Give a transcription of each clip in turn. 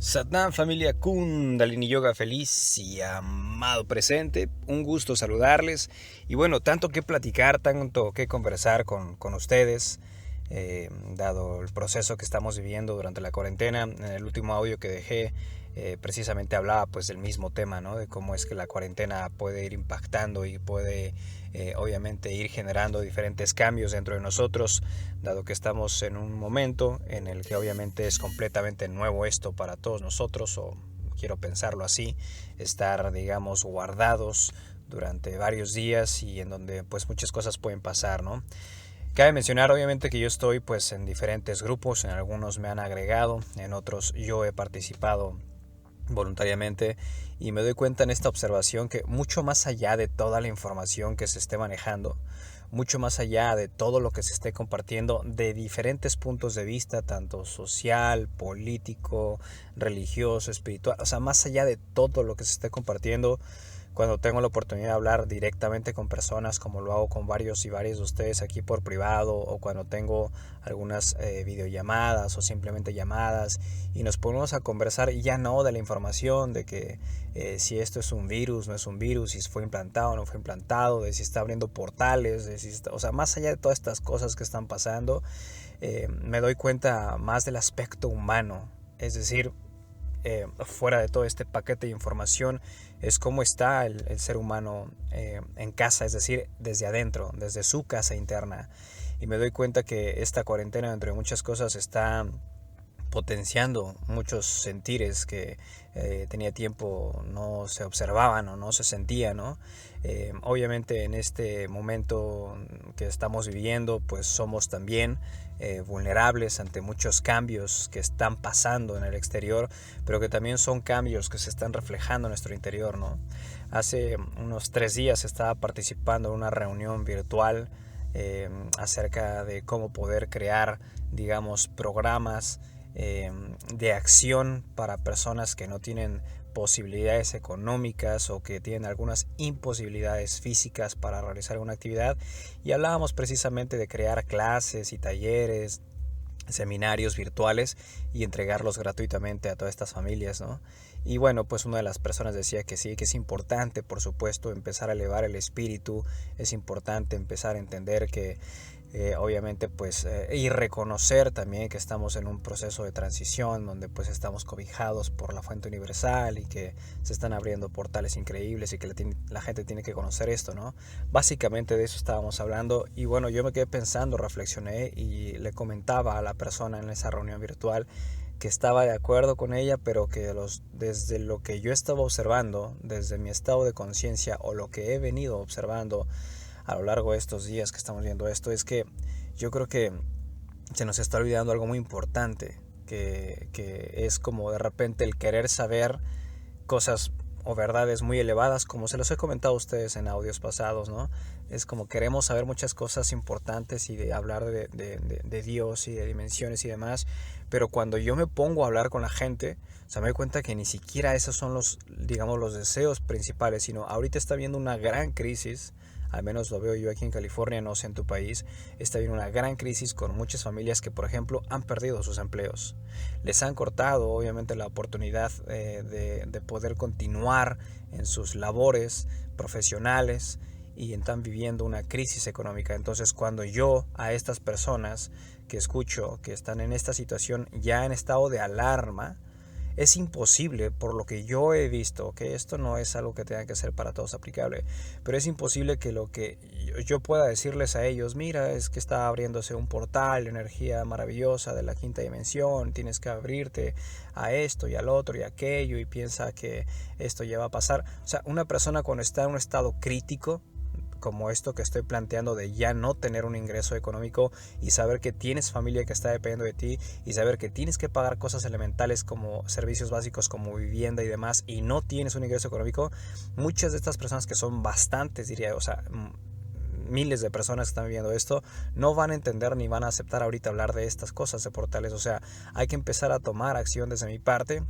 Satnam, familia Kundalini Yoga feliz y amado presente, un gusto saludarles y bueno, tanto que platicar, tanto que conversar con ustedes, dado el proceso que estamos viviendo durante la cuarentena. En el último audio que dejé precisamente hablaba pues del mismo tema, ¿no? De cómo es que la cuarentena puede ir impactando y puede obviamente ir generando diferentes cambios dentro de nosotros, dado que estamos en un momento en el que obviamente es completamente nuevo esto para todos nosotros, o quiero pensarlo así, estar digamos guardados durante varios días y en donde pues muchas cosas pueden pasar, ¿no? Cabe mencionar obviamente que yo estoy pues en diferentes grupos, en algunos me han agregado, en otros yo he participado voluntariamente, y me doy cuenta en esta observación que mucho más allá de toda la información que se esté manejando, mucho más allá de todo lo que se esté compartiendo de diferentes puntos de vista, tanto social, político, religioso, espiritual, o sea, más allá de todo lo que se esté compartiendo, cuando tengo la oportunidad de hablar directamente con personas, como lo hago con varios y varios de ustedes aquí por privado, o cuando tengo algunas videollamadas o simplemente llamadas y nos ponemos a conversar, ya no de la información de que si esto es un virus, no es un virus, si fue implantado o no fue implantado, de si está abriendo portales, de si está, o sea, más allá de todas estas cosas que están pasando, me doy cuenta más del aspecto humano, es decir, fuera de todo este paquete de información, es cómo está el ser humano en casa, es decir, desde adentro, desde su casa interna. Y me doy cuenta que esta cuarentena, entre muchas cosas, está potenciando muchos sentires que tenía tiempo no se observaban o no se sentían, ¿no? Obviamente en este momento que estamos viviendo pues somos también vulnerables ante muchos cambios que están pasando en el exterior, pero que también son cambios que se están reflejando en nuestro interior, ¿no? Hace unos 3 días estaba participando en una reunión virtual acerca de cómo poder crear, digamos, programas de acción para personas que no tienen posibilidades económicas o que tienen algunas imposibilidades físicas para realizar una actividad, y hablábamos precisamente de crear clases y talleres, seminarios virtuales y entregarlos gratuitamente a todas estas familias, ¿no? Y bueno, pues una de las personas decía que sí, que es importante, por supuesto, empezar a elevar el espíritu, es importante empezar a entender que obviamente pues y reconocer también que estamos en un proceso de transición donde pues estamos cobijados por la fuente universal y que se están abriendo portales increíbles y que la gente tiene que conocer esto, ¿no? Básicamente de eso estábamos hablando, y bueno, yo me quedé pensando, reflexioné y le comentaba a la persona en esa reunión virtual que estaba de acuerdo con ella, pero que desde lo que yo estaba observando, desde mi estado de conciencia o lo que he venido observando a lo largo de estos días que estamos viendo esto, es que yo creo que se nos está olvidando algo muy importante, que es como de repente el querer saber cosas o verdades muy elevadas, como se los he comentado a ustedes en audios pasados, ¿no? Es como queremos saber muchas cosas importantes y de hablar de Dios y de dimensiones y demás, pero cuando yo me pongo a hablar con la gente, o sea, me doy cuenta que ni siquiera esos son los, digamos, los deseos principales, sino ahorita está habiendo una gran crisis. Al menos lo veo yo aquí en California, no sé en tu país, está habiendo una gran crisis con muchas familias que, por ejemplo, han perdido sus empleos. Les han cortado, obviamente, la oportunidad de poder continuar en sus labores profesionales y están viviendo una crisis económica. Entonces, cuando yo a estas personas que escucho que están en esta situación ya en estado de alarma, es imposible, por lo que yo he visto, que esto no es algo que tenga que ser para todos aplicable, pero es imposible que lo que yo pueda decirles a ellos, mira, es que está abriéndose un portal, energía maravillosa de la quinta dimensión, tienes que abrirte a esto y al otro y aquello y piensa que esto ya va a pasar. O sea, una persona cuando está en un estado crítico, como esto que estoy planteando, de ya no tener un ingreso económico y saber que tienes familia que está dependiendo de ti y saber que tienes que pagar cosas elementales como servicios básicos como vivienda y demás, y no tienes un ingreso económico, muchas de estas personas, que son bastantes, diría, o sea, miles de personas que están viviendo esto, no van a entender ni van a aceptar ahorita hablar de estas cosas de portales. O sea, hay que empezar a tomar acción desde mi parte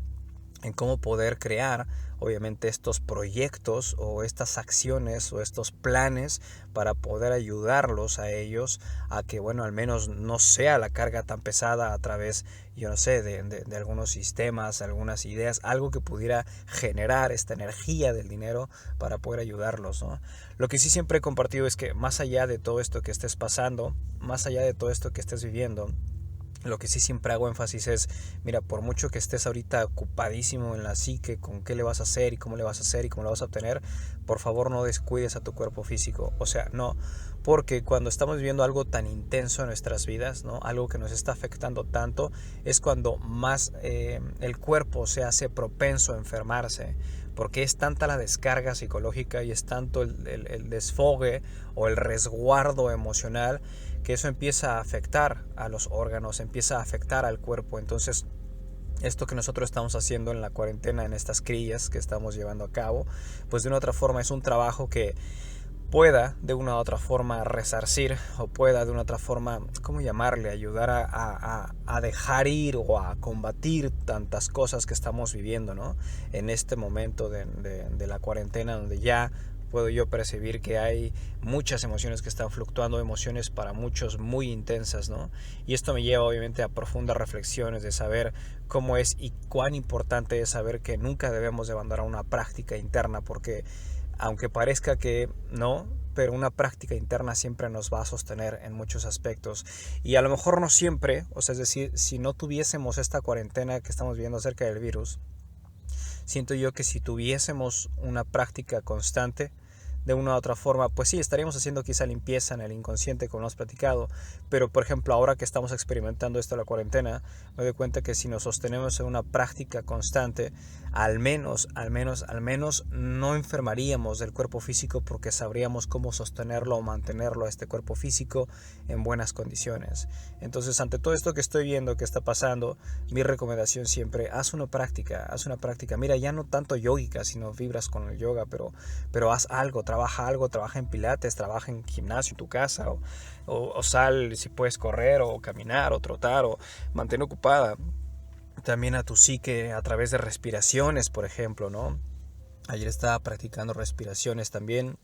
en cómo poder crear obviamente estos proyectos o estas acciones o estos planes para poder ayudarlos a ellos a que, bueno, al menos no sea la carga tan pesada a través, yo no sé, de algunos sistemas, algunas ideas, algo que pudiera generar esta energía del dinero para poder ayudarlos, ¿no? Lo que sí siempre he compartido es que más allá de todo esto que estés pasando, más allá de todo esto que estés viviendo, lo que sí siempre hago énfasis es, mira, por mucho que estés ahorita ocupadísimo en la psique, con qué le vas a hacer y cómo le vas a hacer y cómo lo vas a obtener, por favor no descuides a tu cuerpo físico. O sea, no, porque cuando estamos viviendo algo tan intenso en nuestras vidas, ¿no? Algo que nos está afectando tanto, es cuando más el cuerpo se hace propenso a enfermarse, porque es tanta la descarga psicológica y es tanto el desfogue o el resguardo emocional que eso empieza a afectar a los órganos, empieza a afectar al cuerpo. Entonces, esto que nosotros estamos haciendo en la cuarentena, en estas crillas que estamos llevando a cabo, pues de una otra forma es un trabajo que pueda de una u otra forma resarcir o pueda de una otra forma, ¿cómo llamarle? Ayudar a dejar ir o a combatir tantas cosas que estamos viviendo, ¿no? En este momento de la cuarentena, donde ya puedo yo percibir que hay muchas emociones que están fluctuando, emociones para muchos muy intensas, ¿no? Y esto me lleva obviamente a profundas reflexiones de saber cómo es y cuán importante es saber que nunca debemos de abandonar una práctica interna, porque aunque parezca que no, pero una práctica interna siempre nos va a sostener en muchos aspectos. Y a lo mejor no siempre, o sea, es decir, si no tuviésemos esta cuarentena que estamos viviendo acerca del virus, siento yo que si tuviésemos una práctica constante, de una u otra forma, pues sí, estaríamos haciendo quizá limpieza en el inconsciente, como hemos platicado, pero por ejemplo, ahora que estamos experimentando esto de la cuarentena, me doy cuenta que si nos sostenemos en una práctica constante, al menos no enfermaríamos del cuerpo físico, porque sabríamos cómo sostenerlo o mantenerlo a este cuerpo físico en buenas condiciones. Entonces, ante todo esto que estoy viendo que está pasando, mi recomendación siempre, haz una práctica, mira, ya no tanto yógica, sino vibras con el yoga, pero haz algo, trabaja en pilates, trabaja en gimnasio en tu casa, o sal si puedes correr o caminar o trotar, o mantén ocupada también a tu psique a través de respiraciones, por ejemplo, ¿no? Ayer estaba practicando respiraciones también,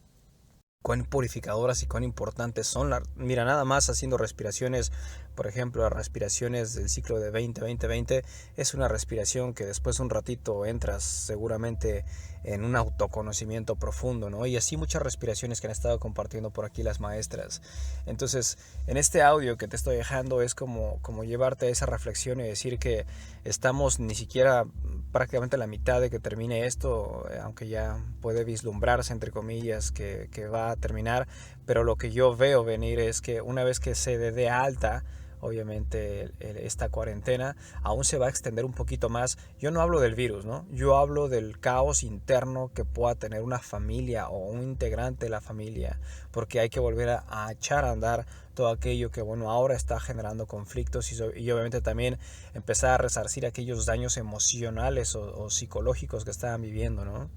cuán purificadoras y cuán importantes son. Mira, nada más haciendo respiraciones, por ejemplo, las respiraciones del ciclo de 20-20-20, es una respiración que después de un ratito entras seguramente en un autoconocimiento profundo, ¿no? Y así muchas respiraciones que han estado compartiendo por aquí las maestras. Entonces, en este audio que te estoy dejando es como llevarte a esa reflexión y decir que estamos ni siquiera prácticamente a la mitad de que termine esto, aunque ya puede vislumbrarse, entre comillas, que va a terminar, pero lo que yo veo venir es que una vez que se dé alta, obviamente esta cuarentena aún se va a extender un poquito más. Yo no hablo del virus, ¿no? Yo hablo del caos interno que pueda tener una familia o un integrante de la familia, porque hay que volver a echar a andar todo aquello que, bueno, ahora está generando conflictos y obviamente también empezar a resarcir aquellos daños emocionales o psicológicos que estaban viviendo, ¿no?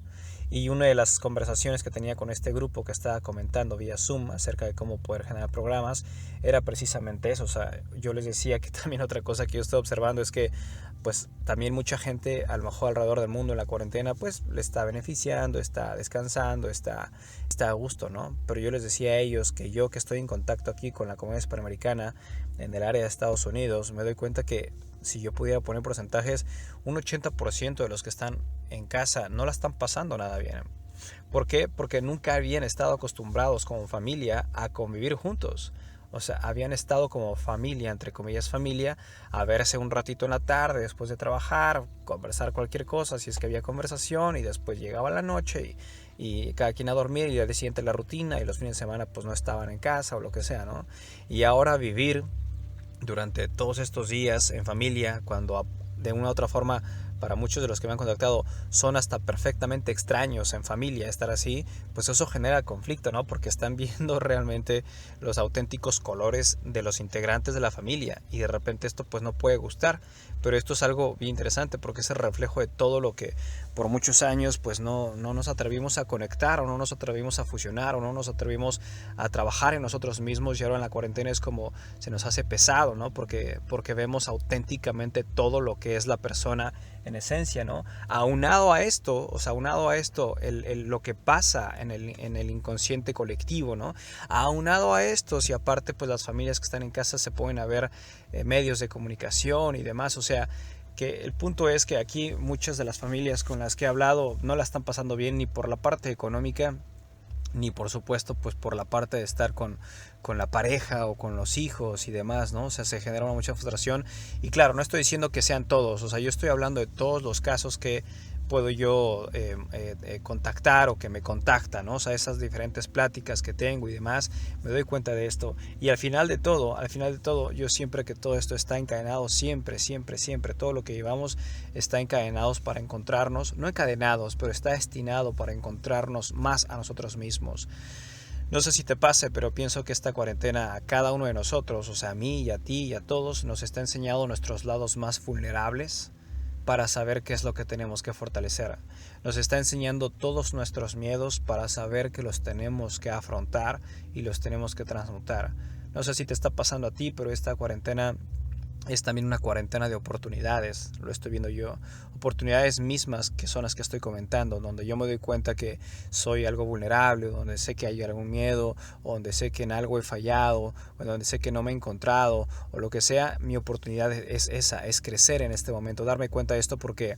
Y una de las conversaciones que tenía con este grupo que estaba comentando vía Zoom acerca de cómo poder generar programas era precisamente eso. O sea, yo les decía que también otra cosa que yo estoy observando es que pues también mucha gente a lo mejor alrededor del mundo en la cuarentena pues le está beneficiando, está descansando, está a gusto, ¿no? Pero yo les decía a ellos que yo, que estoy en contacto aquí con la comunidad hispanoamericana en el área de Estados Unidos, me doy cuenta que si yo pudiera poner porcentajes, un 80% de los que están en casa no la están pasando nada bien. ¿Por qué? Porque nunca habían estado acostumbrados como familia a convivir juntos. O sea, habían estado como familia, entre comillas familia, a verse un ratito en la tarde después de trabajar, conversar cualquier cosa, si es que había conversación, y después llegaba la noche y cada quien a dormir, y al día siguiente la rutina, y los fines de semana pues no estaban en casa o lo que sea, ¿no? Y ahora vivir durante todos estos días en familia, cuando de una u otra forma para muchos de los que me han contactado son hasta perfectamente extraños en familia estar así, pues eso genera conflicto, ¿no? Porque están viendo realmente los auténticos colores de los integrantes de la familia, y de repente esto pues no puede gustar, pero esto es algo bien interesante porque es el reflejo de todo lo que por muchos años pues no nos atrevimos a conectar, o no nos atrevimos a fusionar, o no nos atrevimos a trabajar en nosotros mismos, y ahora en la cuarentena es como se nos hace pesado, ¿no? Porque vemos auténticamente todo lo que es la persona en esencia, ¿no? Aunado a esto, o sea, aunado a esto, lo que pasa en el inconsciente colectivo, ¿no? Aunado a esto, si aparte pues las familias que están en casa se pueden a ver medios de comunicación y demás, o sea, que el punto es que aquí muchas de las familias con las que he hablado no la están pasando bien ni por la parte económica, ni por supuesto pues por la parte de estar con la pareja o con los hijos y demás, ¿no? O sea, se genera mucha frustración y claro, no estoy diciendo que sean todos, o sea, yo estoy hablando de todos los casos que puedo yo contactar o que me contactan, ¿no? O sea, esas diferentes pláticas que tengo y demás, me doy cuenta de esto y al final de todo, yo siempre que todo esto está encadenado, siempre, todo lo que llevamos está encadenados para encontrarnos, no encadenados, pero está destinado para encontrarnos más a nosotros mismos. No sé si te pase, pero pienso que esta cuarentena a cada uno de nosotros, o sea, a mí y a ti y a todos, nos está enseñando nuestros lados más vulnerables para saber qué es lo que tenemos que fortalecer. Nos está enseñando todos nuestros miedos para saber que los tenemos que afrontar y los tenemos que transmutar. No sé si te está pasando a ti, pero esta cuarentena es también una cuarentena de oportunidades, lo estoy viendo yo, oportunidades mismas que son las que estoy comentando, donde yo me doy cuenta que soy algo vulnerable, donde sé que hay algún miedo, o donde sé que en algo he fallado, o donde sé que no me he encontrado, o lo que sea, mi oportunidad es esa, es crecer en este momento, darme cuenta de esto porque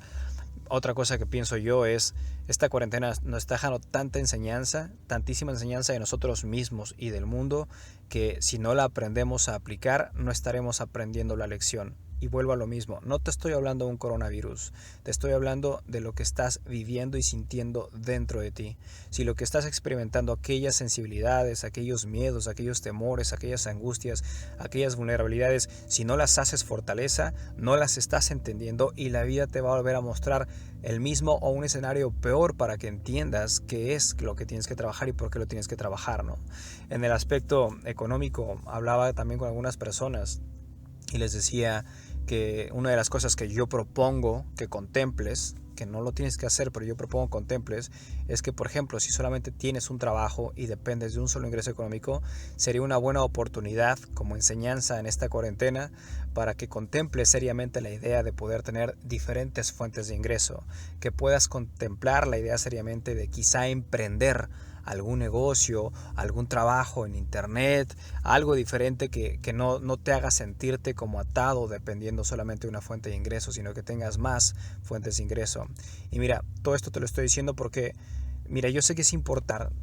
otra cosa que pienso yo es, esta cuarentena nos está dejando tanta enseñanza, tantísima enseñanza de nosotros mismos y del mundo, que si no la aprendemos a aplicar, no estaremos aprendiendo la lección. Y vuelvo a lo mismo, no te estoy hablando de un coronavirus, te estoy hablando de lo que estás viviendo y sintiendo dentro de ti. Si lo que estás experimentando, aquellas sensibilidades, aquellos miedos, aquellos temores, aquellas angustias, aquellas vulnerabilidades, si no las haces fortaleza, no las estás entendiendo y la vida te va a volver a mostrar el mismo o un escenario peor para que entiendas qué es lo que tienes que trabajar y por qué lo tienes que trabajar, ¿no? En el aspecto económico, hablaba también con algunas personas y les decía que una de las cosas que yo propongo que contemples, que no lo tienes que hacer, pero yo propongo contemples, es que, por ejemplo, si solamente tienes un trabajo y dependes de un solo ingreso económico, sería una buena oportunidad como enseñanza en esta cuarentena para que contemples seriamente la idea de poder tener diferentes fuentes de ingreso, que puedas contemplar la idea seriamente de quizá emprender algún negocio, algún trabajo en internet, algo diferente que no te haga sentirte como atado dependiendo solamente de una fuente de ingreso, sino que tengas más fuentes de ingreso. Y mira, todo esto te lo estoy diciendo porque, mira, yo sé que es importante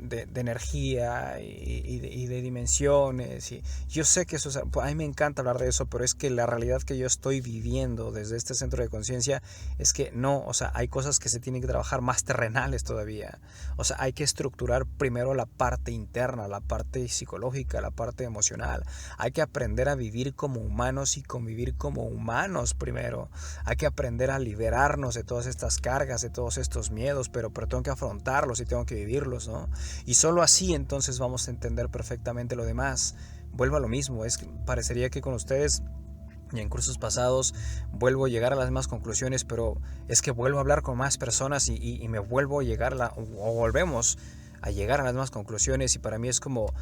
de energía y de dimensiones y yo sé que eso, a mí me encanta hablar de eso, pero es que la realidad que yo estoy viviendo desde este centro de conciencia es que no, o sea, hay cosas que se tienen que trabajar más terrenales todavía, o sea, hay que estructurar primero la parte interna, la parte psicológica, la parte emocional, hay que aprender a vivir como humanos y convivir como humanos primero, hay que aprender a liberarnos de todas estas cargas, de todos estos miedos, pero tengo que afrontarlos y tengo que vivirlos, ¿no? Y solo así entonces vamos a entender perfectamente lo demás. Vuelvo a lo mismo, parecería que con ustedes y en cursos pasados vuelvo a llegar a las mismas conclusiones, pero es que vuelvo a hablar con más personas y me vuelvo a llegar o volvemos a llegar a las mismas conclusiones y para mí es como,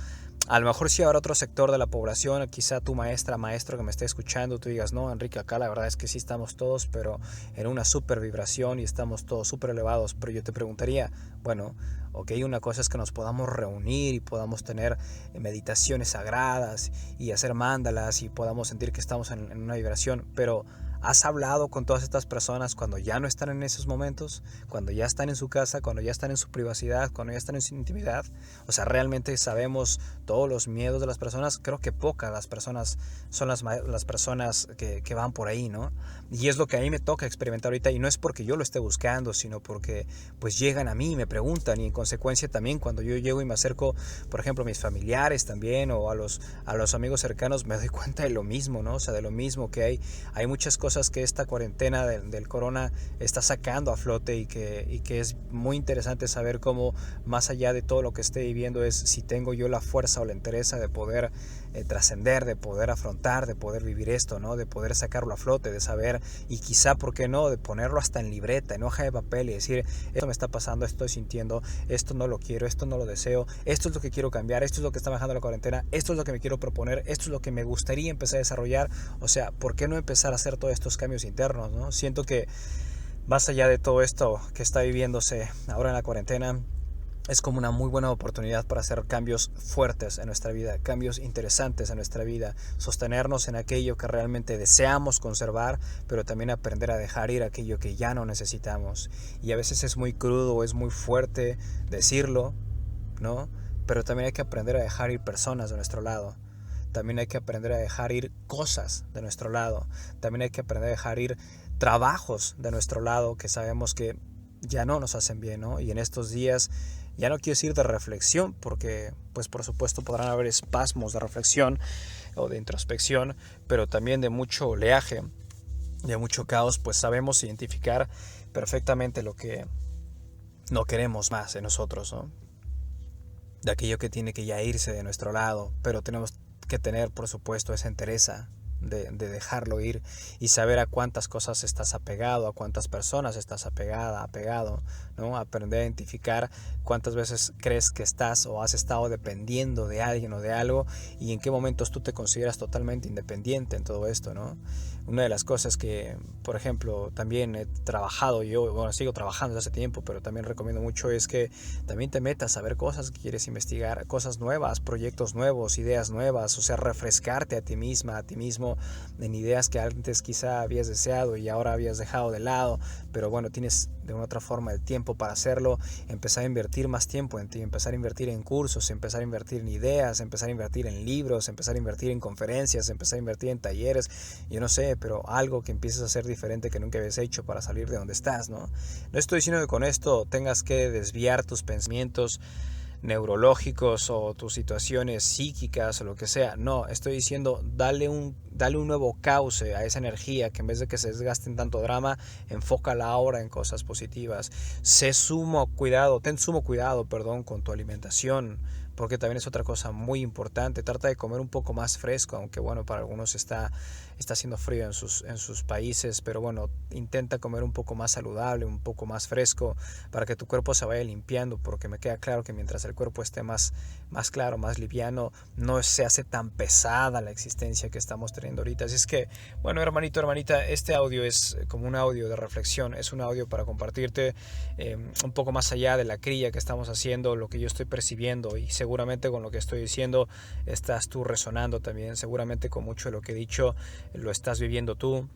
a lo mejor si habrá otro sector de la población, quizá tu maestro que me esté escuchando, tú digas, no, Enrique, acá la verdad es que sí estamos todos, pero en una super vibración y estamos todos súper elevados, pero yo te preguntaría, bueno, ok, una cosa es que nos podamos reunir y podamos tener meditaciones sagradas y hacer mandalas y podamos sentir que estamos en una vibración, pero ¿has hablado con todas estas personas cuando ya no están en esos momentos? Cuando ya están en su casa, cuando ya están en su privacidad, cuando ya están en su intimidad. O sea, realmente sabemos todos los miedos de las personas. Creo que pocas las personas son las personas que van por ahí, ¿no? Y es lo que a mí me toca experimentar ahorita. Y no es porque yo lo esté buscando, sino porque pues llegan a mí y me preguntan. Y en consecuencia también cuando yo llego y me acerco, por ejemplo, a mis familiares también o a los amigos cercanos, me doy cuenta de lo mismo, ¿no? O sea, de lo mismo que hay muchas cosas que esta cuarentena del corona está sacando a flote y que es muy interesante saber cómo más allá de todo lo que esté viviendo es si tengo yo la fuerza o la entereza de poder trascender, de poder afrontar, de poder vivir esto, ¿no? De poder sacarlo a flote, de saber y quizá, ¿por qué no? De ponerlo hasta en libreta, en hoja de papel y decir, esto me está pasando, esto estoy sintiendo, esto no lo quiero, esto no lo deseo, esto es lo que quiero cambiar, esto es lo que está bajando la cuarentena, esto es lo que me quiero proponer, esto es lo que me gustaría empezar a desarrollar, o sea, ¿por qué no empezar a hacer todo esto estos cambios internos, ¿no? Siento que más allá de todo esto que está viviéndose ahora en la cuarentena, es como una muy buena oportunidad para hacer cambios fuertes en nuestra vida, cambios interesantes en nuestra vida, sostenernos en aquello que realmente deseamos conservar, pero también aprender a dejar ir aquello que ya no necesitamos. Y a veces es muy crudo, es muy fuerte decirlo, ¿no? Pero también hay que aprender a dejar ir personas de nuestro lado. También hay que aprender a dejar ir cosas de nuestro lado. También hay que aprender a dejar ir trabajos de nuestro lado que sabemos que ya no nos hacen bien, ¿no? Y en estos días, ya no quiero decir de reflexión, porque pues por supuesto podrán haber espasmos de reflexión o de introspección, pero también de mucho oleaje, de mucho caos, pues sabemos identificar perfectamente lo que no queremos más en nosotros, ¿no? De aquello que tiene que ya irse de nuestro lado, pero tenemos que tener, por supuesto, esa entereza de dejarlo ir y saber a cuántas cosas estás apegado, a cuántas personas estás apegado, ¿no? Aprender a identificar cuántas veces crees que estás o has estado dependiendo de alguien o de algo y en qué momentos tú te consideras totalmente independiente en todo esto, ¿no? Una de las cosas que, por ejemplo, también he trabajado yo, bueno, sigo trabajando desde hace tiempo, pero también recomiendo mucho es que también te metas a ver cosas que quieres investigar, cosas nuevas, proyectos nuevos, ideas nuevas, o sea, refrescarte a ti misma, a ti mismo en ideas que antes quizá habías deseado y ahora habías dejado de lado, pero bueno, tienes de una otra forma el tiempo para hacerlo, empezar a invertir más tiempo en ti, empezar a invertir en cursos, empezar a invertir en ideas, empezar a invertir en libros, empezar a invertir en conferencias, empezar a invertir en talleres, yo no sé, pero algo que empieces a hacer diferente que nunca habías hecho para salir de donde estás, ¿no? No estoy diciendo que con esto tengas que desviar tus pensamientos neurológicos o tus situaciones psíquicas o lo que sea. No, estoy diciendo dale un nuevo cauce a esa energía, que en vez de que se desgaste en tanto drama, enfócala ahora en cosas positivas. Ten sumo cuidado, perdón, con tu alimentación, porque también es otra cosa muy importante. Trata de comer un poco más fresco, aunque bueno, para algunos está haciendo frío en sus países, pero bueno, intenta comer un poco más saludable, un poco más fresco, para que tu cuerpo se vaya limpiando, porque me queda claro que mientras el cuerpo esté más claro, más liviano, no se hace tan pesada la existencia que estamos teniendo ahorita. Así es que, bueno, hermanito, hermanita, este audio es como un audio de reflexión, es un audio para compartirte un poco más allá de la crilla que estamos haciendo, lo que yo estoy percibiendo, y seguramente con lo que estoy diciendo estás tú resonando también, seguramente con mucho de lo que he dicho lo estás viviendo tú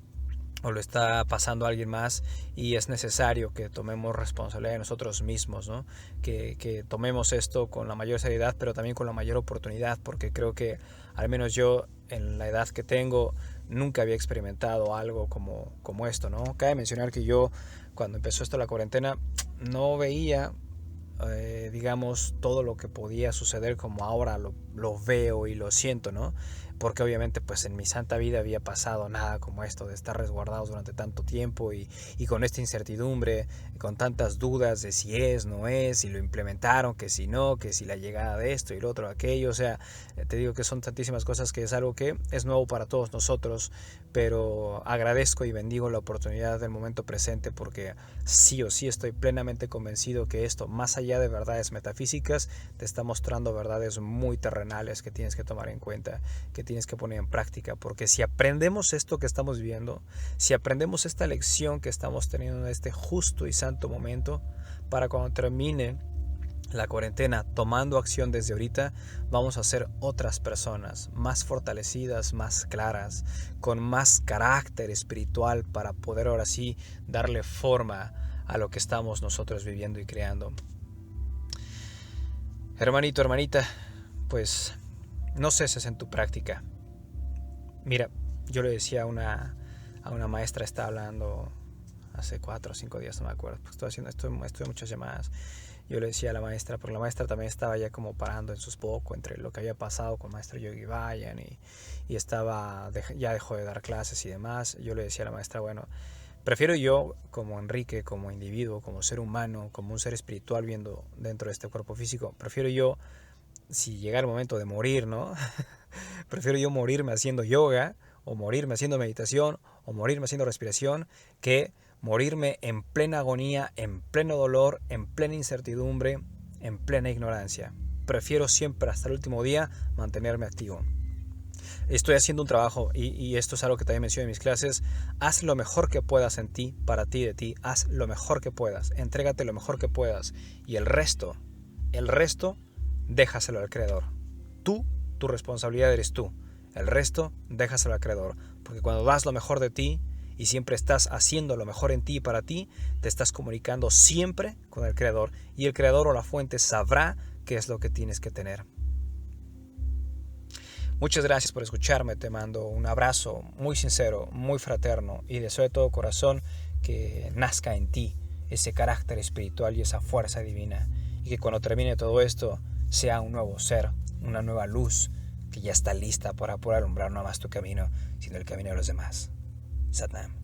o lo está pasando a alguien más, y es necesario que tomemos responsabilidad de nosotros mismos, ¿no? Que tomemos esto con la mayor seriedad, pero también con la mayor oportunidad, porque creo que al menos yo en la edad que tengo nunca había experimentado algo como esto, ¿no? Cabe mencionar que yo cuando empezó esto la cuarentena no veía digamos todo lo que podía suceder como ahora lo veo y lo siento, ¿no? Porque obviamente pues en mi santa vida había pasado nada como esto de estar resguardados durante tanto tiempo y con esta incertidumbre, con tantas dudas de si es, no es, si lo implementaron, que si no, que si la llegada de esto y lo otro, aquello, o sea, te digo que son tantísimas cosas que es algo que es nuevo para todos nosotros, pero agradezco y bendigo la oportunidad del momento presente, porque sí o sí estoy plenamente convencido que esto, más allá de verdades metafísicas, te está mostrando verdades muy terrenales que tienes que tomar en cuenta, que tienes que poner en práctica, porque si aprendemos esto que estamos viviendo, si aprendemos esta lección que estamos teniendo en este justo y santo momento, para cuando termine la cuarentena, tomando acción desde ahorita, vamos a ser otras personas más fortalecidas, más claras, con más carácter espiritual para poder ahora sí darle forma a lo que estamos nosotros viviendo y creando. Hermanito, hermanita, pues no ceses en tu práctica. Mira, yo le decía a una maestra, estaba hablando hace 4 o 5 días, no me acuerdo, porque estoy muchas llamadas. Yo le decía a la maestra, porque la maestra también estaba ya como parando en sus poco entre lo que había pasado con maestro Yogi Bayan y ya dejó de dar clases y demás. Yo le decía a la maestra, bueno, prefiero yo como Enrique, como individuo, como ser humano, como un ser espiritual viendo dentro de este cuerpo físico, prefiero yo, si llega el momento de morir, ¿no? Prefiero yo morirme haciendo yoga, o morirme haciendo meditación, o morirme haciendo respiración, que morirme en plena agonía, en pleno dolor, en plena incertidumbre, en plena ignorancia. Prefiero siempre hasta el último día mantenerme activo. estoy haciendo un trabajo y esto es algo que también menciono en mis clases. Haz lo mejor que puedas en ti, para ti, de ti. Haz lo mejor que puedas. Entrégate lo mejor que puedas. Y el resto, déjaselo al Creador. Tu responsabilidad eres tú. El resto, déjaselo al Creador. Porque cuando das lo mejor de ti y siempre estás haciendo lo mejor en ti y para ti, te estás comunicando siempre con el Creador. Y el Creador o la fuente sabrá qué es lo que tienes que tener. Muchas gracias por escucharme. Te mando un abrazo muy sincero, muy fraterno. Y deseo de todo corazón que nazca en ti ese carácter espiritual y esa fuerza divina. Y que cuando termine todo esto sea un nuevo ser, una nueva luz que ya está lista para poder alumbrar no más tu camino, sino el camino de los demás. Sat Nam.